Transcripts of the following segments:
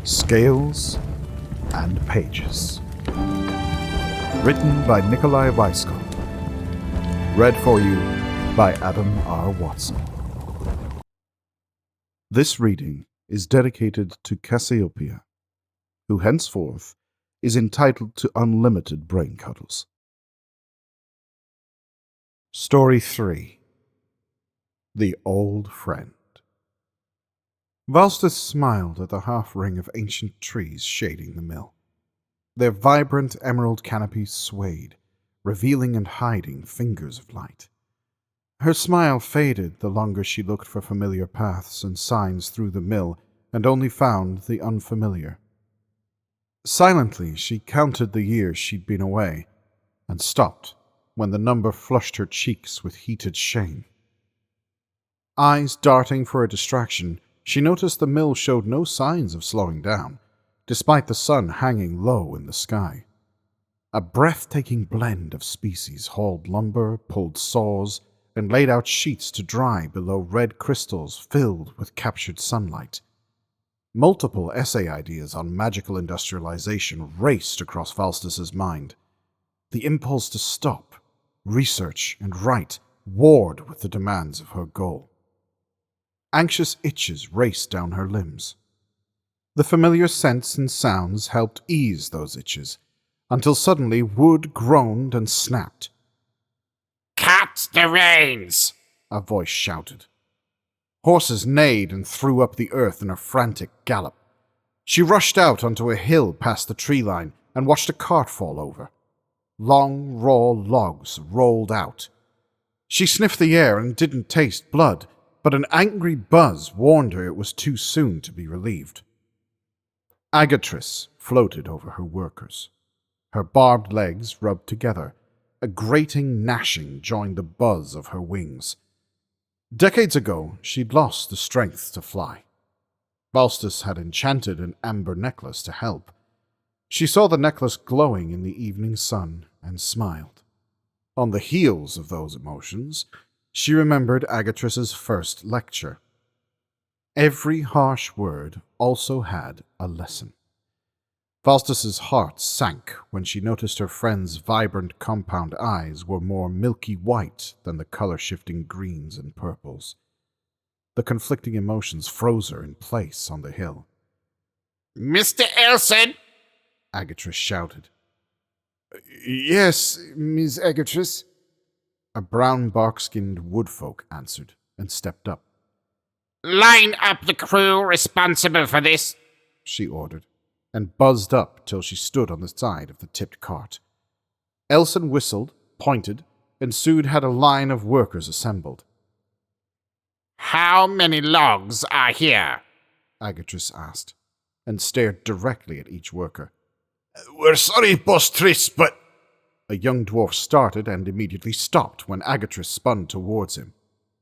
Scales and Pages. Written by Nikolai Weiskopf. Read for you by Adam R. Watson. This reading is dedicated to Cassiopeia, who henceforth is entitled to unlimited brain cuddles. Story 3. The Old Friend. Valstus smiled at the half-ring of ancient trees shading the mill. Their vibrant emerald canopies swayed, revealing and hiding fingers of light. Her smile faded the longer she looked for familiar paths and signs through the mill and only found the unfamiliar. Silently, she counted the years she'd been away and stopped when the number flushed her cheeks with heated shame. Eyes darting for a distraction, she noticed the mill showed no signs of slowing down, despite the sun hanging low in the sky. A breathtaking blend of species hauled lumber, pulled saws, and laid out sheets to dry below red crystals filled with captured sunlight. Multiple essay ideas on magical industrialization raced across Valstus's mind. The impulse to stop, research, and write warred with the demands of her goal. Anxious itches raced down her limbs. The familiar scents and sounds helped ease those itches, until suddenly wood groaned and snapped. "Cut the reins!" a voice shouted. Horses neighed and threw up the earth in a frantic gallop. She rushed out onto a hill past the tree line and watched a cart fall over. Long, raw logs rolled out. She sniffed the air and didn't taste blood, but an angry buzz warned her it was too soon to be relieved. Agatrice floated over her workers. Her barbed legs rubbed together. A grating gnashing joined the buzz of her wings. Decades ago, she'd lost the strength to fly. Valstus had enchanted an amber necklace to help. She saw the necklace glowing in the evening sun and smiled. On the heels of those emotions, she remembered Agatrice's first lecture. Every harsh word also had a lesson. Valstus's heart sank when she noticed her friend's vibrant compound eyes were more milky white than the color-shifting greens and purples. The conflicting emotions froze her in place on the hill. "Mr. Elson!" Agatrice shouted. "Yes, Miss Agatrice." A brown bark-skinned woodfolk answered and stepped up. "Line up the crew responsible for this," she ordered, and buzzed up till she stood on the side of the tipped cart. Elson whistled, pointed, and soon had a line of workers assembled. "How many logs are here?" Agatrice asked, and stared directly at each worker. "We're sorry, Boss Triss, but—" A young dwarf started and immediately stopped when Agatrice spun towards him.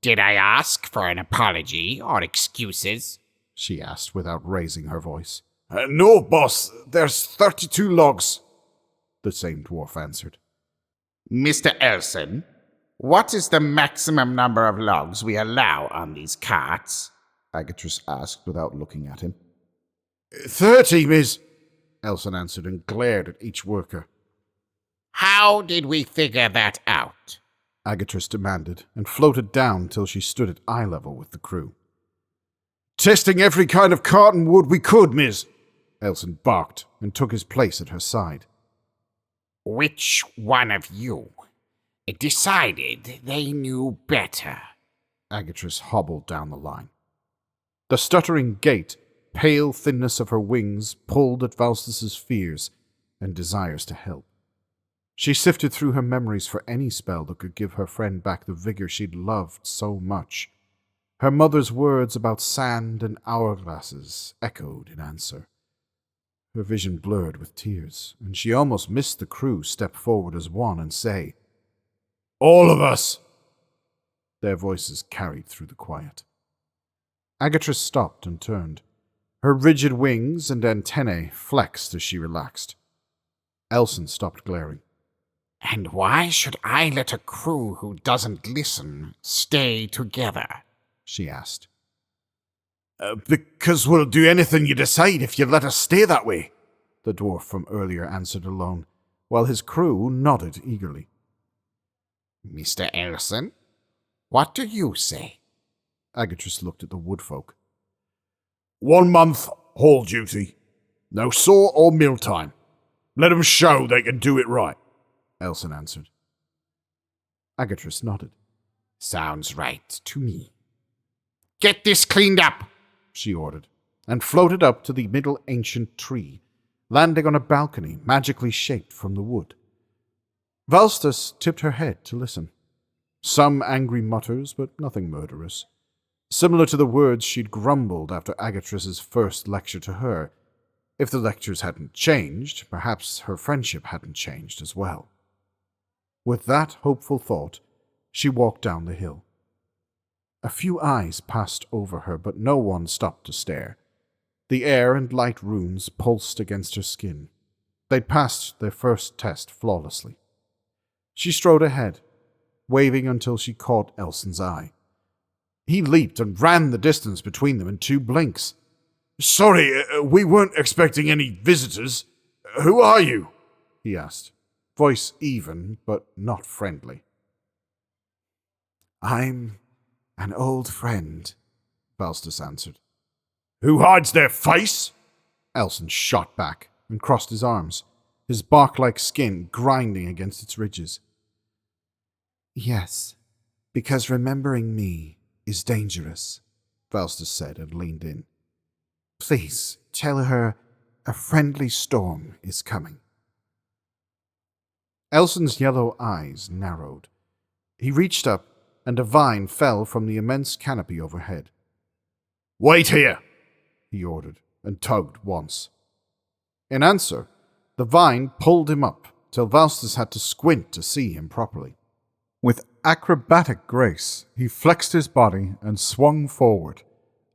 "Did I ask for an apology or excuses?" she asked without raising her voice. No, boss. There's 32 logs," the same dwarf answered. "Mr. Elson, what is the maximum number of logs we allow on these carts?" Agatrice asked without looking at him. 30, miss," Elson answered and glared at each worker. "How did we figure that out?" Agatrice demanded, and floated down till she stood at eye level with the crew. "Testing every kind of cotton wood we could, miss," Elson barked and took his place at her side. "Which one of you decided they knew better?" Agatrice hobbled down the line. The stuttering gait, pale thinness of her wings pulled at Valstus's fears and desires to help. She sifted through her memories for any spell that could give her friend back the vigor she'd loved so much. Her mother's words about sand and hourglasses echoed in answer. Her vision blurred with tears, and she almost missed the crew step forward as one and say, "All of us!" Their voices carried through the quiet. Agatrice stopped and turned. Her rigid wings and antennae flexed as she relaxed. Elson stopped glaring. "And why should I let a crew who doesn't listen stay together?" she asked. Because we'll do anything you decide if you let us stay that way, the dwarf from earlier answered alone, while his crew nodded eagerly. Mr. Elson, what do you say? Agatrus looked at the woodfolk. 1 month hall duty. No saw or mealtime. Let 'em show they can do it right, Elson answered. Agatrus nodded. Sounds right to me. Get this cleaned up, she ordered, and floated up to the middle ancient tree, landing on a balcony magically shaped from the wood. Valstus tipped her head to listen. Some angry mutters, but nothing murderous. Similar to the words she'd grumbled after Agatrus's first lecture to her. If the lectures hadn't changed, perhaps her friendship hadn't changed as well. With that hopeful thought, she walked down the hill. A few eyes passed over her, but no one stopped to stare. The air and light runes pulsed against her skin. They'd passed their first test flawlessly. She strode ahead, waving until she caught Elson's eye. He leaped and ran the distance between them in 2 blinks. Sorry, we weren't expecting any visitors. Who are you? He asked, voice even but not friendly. I'm an old friend, Valstus answered. Who hides their face? Elson shot back and crossed his arms, his bark-like skin grinding against its ridges. Yes, because remembering me is dangerous, Valstus said and leaned in. Please tell her a friendly storm is coming. Elson's yellow eyes narrowed. He reached up, and a vine fell from the immense canopy overhead. Wait here, he ordered, and tugged once. In answer, the vine pulled him up till Valstus had to squint to see him properly. With acrobatic grace, he flexed his body and swung forward,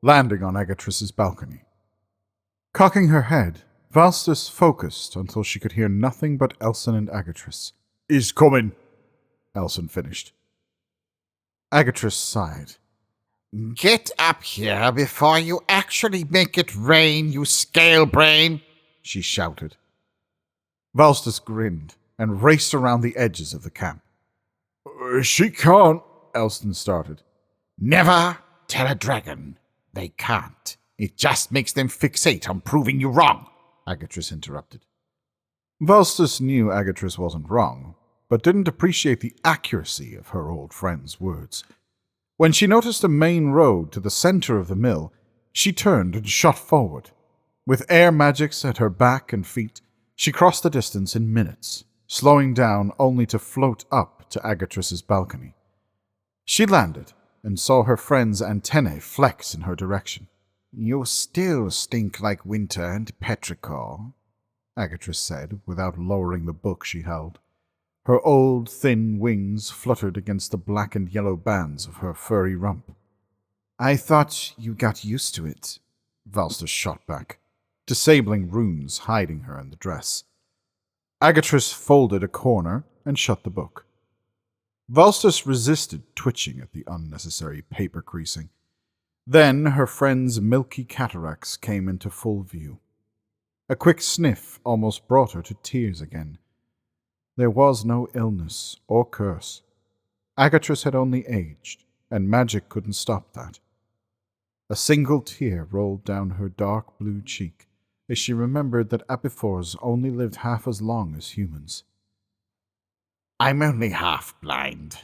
landing on Agatrus's balcony. Cocking her head, Valstus focused until she could hear nothing but Elson and Agatrus. He's coming, Elson finished. Agatrus sighed. Get up here before you actually make it rain, you scale brain, she shouted. Valstus grinned and raced around the edges of the camp. She can't, Elson started. Never tell a dragon they can't. It just makes them fixate on proving you wrong, Agatrus interrupted. Valstus knew Agatrus wasn't wrong, but didn't appreciate the accuracy of her old friend's words. When she noticed a main road to the center of the mill, she turned and shot forward. With air magics at her back and feet, she crossed the distance in minutes, slowing down only to float up to Agatrus's balcony. She landed and saw her friend's antennae flex in her direction. You still stink like winter and petrichor, Agatrus said, without lowering the book she held. Her old, thin wings fluttered against the black and yellow bands of her furry rump. I thought you got used to it, Valstus shot back, disabling runes hiding her in the dress. Agatrus folded a corner and shut the book. Valstus resisted twitching at the unnecessary paper creasing. Then her friend's milky cataracts came into full view. A quick sniff almost brought her to tears again. There was no illness or curse. Agatrus had only aged, and magic couldn't stop that. A single tear rolled down her dark blue cheek as she remembered that apiphors only lived half as long as humans. I'm only half blind.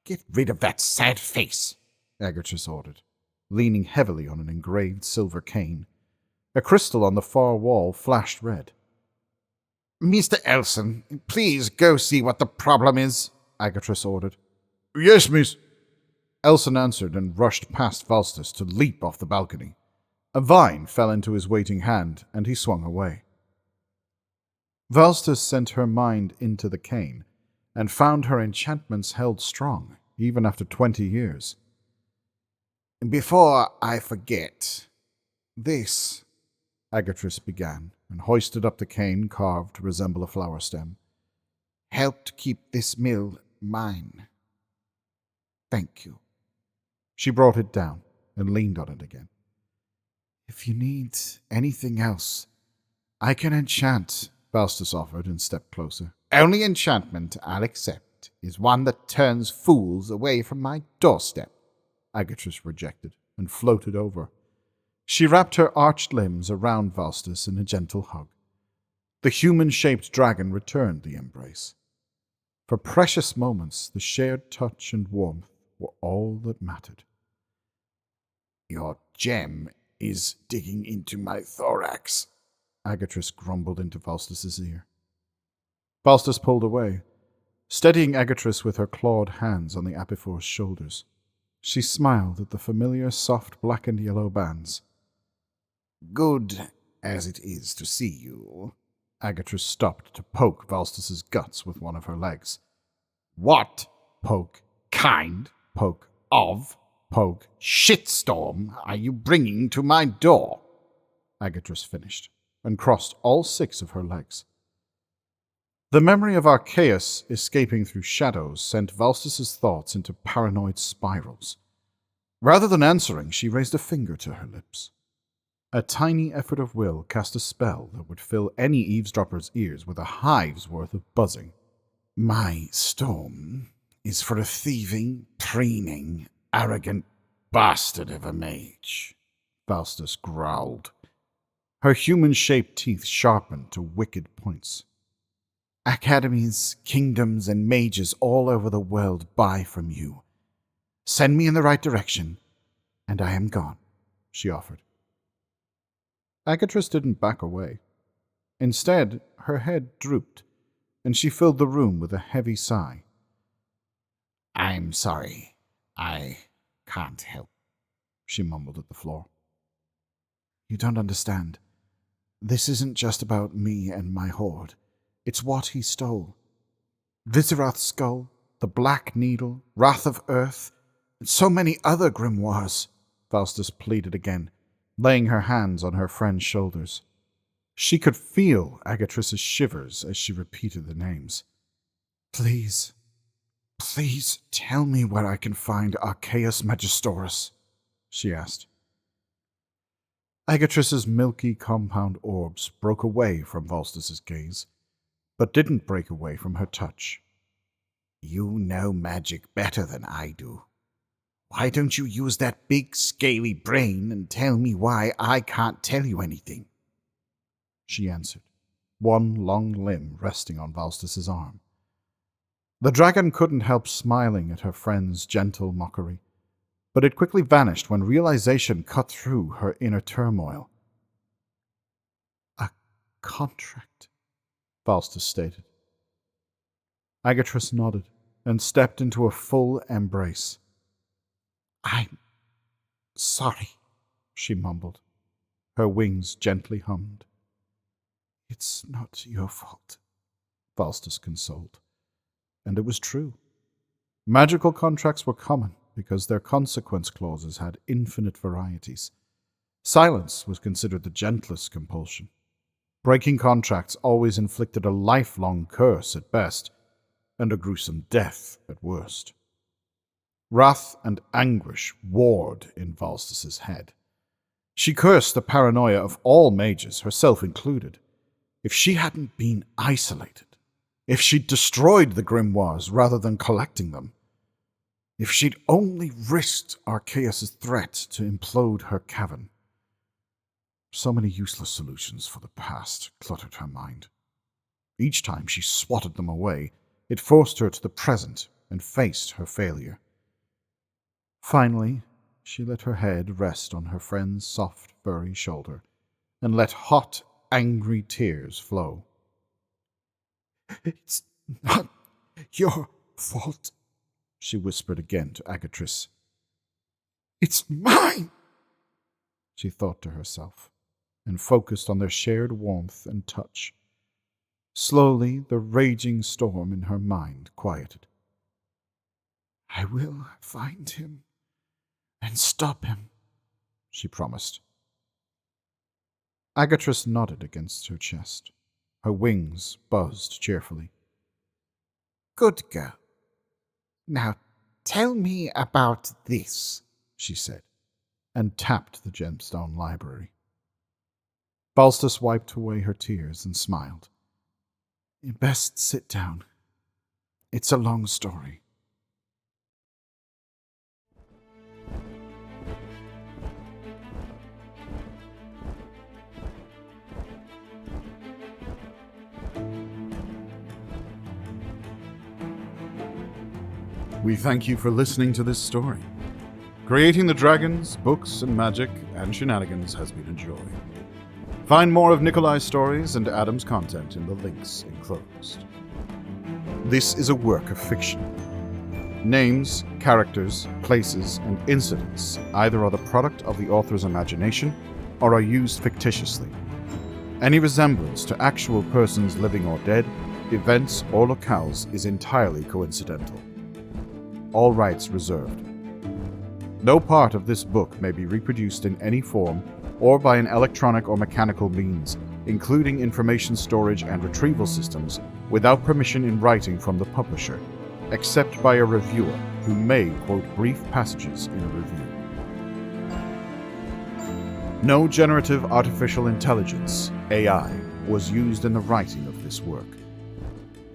Get rid of that sad face, Agatrus ordered, leaning heavily on an engraved silver cane. A crystal on the far wall flashed red. Mr. Elson, please go see what the problem is, Agatrus ordered. Yes, miss. Elson answered and rushed past Valstus to leap off the balcony. A vine fell into his waiting hand, and he swung away. Valstus sent her mind into the cane, and found her enchantments held strong, even after 20 years. Before I forget, this, Agatrus began, and hoisted up the cane carved to resemble a flower stem, helped keep this mill mine. Thank you. She brought it down and leaned on it again. If you need anything else, I can enchant, Faustus offered and stepped closer. Only enchantment I'll accept is one that turns fools away from my doorstep, Agatrice rejected and floated over. She wrapped her arched limbs around Faustus in a gentle hug. The human-shaped dragon returned the embrace. For precious moments, the shared touch and warmth were all that mattered. Your gem is digging into my thorax, Agatrice grumbled into Faustus's ear. Faustus pulled away, steadying Agatrice with her clawed hands on the Apifor's shoulders. She smiled at the familiar soft black and yellow bands. Good as it is to see you. Agatrice stopped to poke Faustus's guts with one of her legs. What Poke. kind Poke. of Poke. shitstorm are you bringing to my door? Agatrice finished, and crossed all 6 of her legs. The memory of Arceus escaping through shadows sent Faustus's thoughts into paranoid spirals. Rather than answering, she raised a finger to her lips. A tiny effort of will cast a spell that would fill any eavesdropper's ears with a hive's worth of buzzing. My storm is for a thieving, preening, arrogant bastard of a mage, Faustus growled. Her human-shaped teeth sharpened to wicked points. Academies, kingdoms, and mages all over the world buy from you. Send me in the right direction, and I am gone, she offered. Agatrice didn't back away. Instead, her head drooped, and she filled the room with a heavy sigh. I'm sorry. I can't help, she mumbled at the floor. You don't understand. This isn't just about me and my horde. It's what he stole. Viserath's skull, the Black Needle, Wrath of Earth, and so many other grimoires, Faustus pleaded again, laying her hands on her friend's shoulders. She could feel Agatrice's shivers as she repeated the names. Please tell me where I can find Arceus Magistoris, she asked. Agatrice's milky compound orbs broke away from Faustus's gaze, but didn't break away from her touch. You know magic better than I do. Why don't you use that big, scaly brain and tell me why I can't tell you anything? She answered, one long limb resting on Faustus's arm. The dragon couldn't help smiling at her friend's gentle mockery, but it quickly vanished when realization cut through her inner turmoil. A contract, Faustus stated. Agatrice nodded and stepped into a full embrace. I'm sorry, she mumbled. Her wings gently hummed. It's not your fault, Faustus consoled. And it was true. Magical contracts were common because their consequence clauses had infinite varieties. Silence was considered the gentlest compulsion. Breaking contracts always inflicted a lifelong curse at best, and a gruesome death at worst. Wrath and anguish warred in Faustus's head. She cursed the paranoia of all mages, herself included. If she hadn't been isolated, if she'd destroyed the grimoires rather than collecting them, if she'd only risked Arceus' threat to implode her cavern. So many useless solutions for the past cluttered her mind. Each time she swatted them away, it forced her to the present and faced her failure. Finally, she let her head rest on her friend's soft, furry shoulder and let hot, angry tears flow. It's not your fault, she whispered again to Agatrice. It's mine, she thought to herself, and focused on their shared warmth and touch. Slowly, the raging storm in her mind quieted. I will find him and stop him, she promised. Agatrice nodded against her chest. Her wings buzzed cheerfully. Good girl. Now tell me about this, she said, and tapped the gemstone library. Balstus wiped away her tears and smiled. "You best sit down. It's a long story." We thank you for listening to this story. Creating the dragons, books, and magic and shenanigans has been a joy. Find more of Nikolai's stories and Adam's content in the links enclosed. This is a work of fiction. Names, characters, places, and incidents either are the product of the author's imagination or are used fictitiously. Any resemblance to actual persons living or dead, events, or locales is entirely coincidental. All rights reserved. No part of this book may be reproduced in any form or by an electronic or mechanical means, including information storage and retrieval systems, without permission in writing from the publisher, except by a reviewer who may quote brief passages in a review. No generative artificial intelligence, AI, was used in the writing of this work.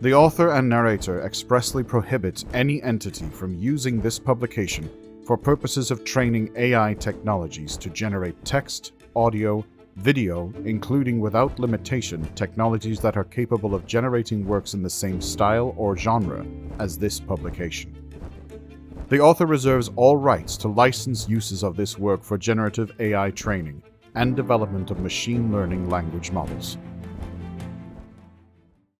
The author and narrator expressly prohibit any entity from using this publication for purposes of training AI technologies to generate text, audio, video, including without limitation technologies that are capable of generating works in the same style or genre as this publication. The author reserves all rights to license uses of this work for generative AI training and development of machine learning language models.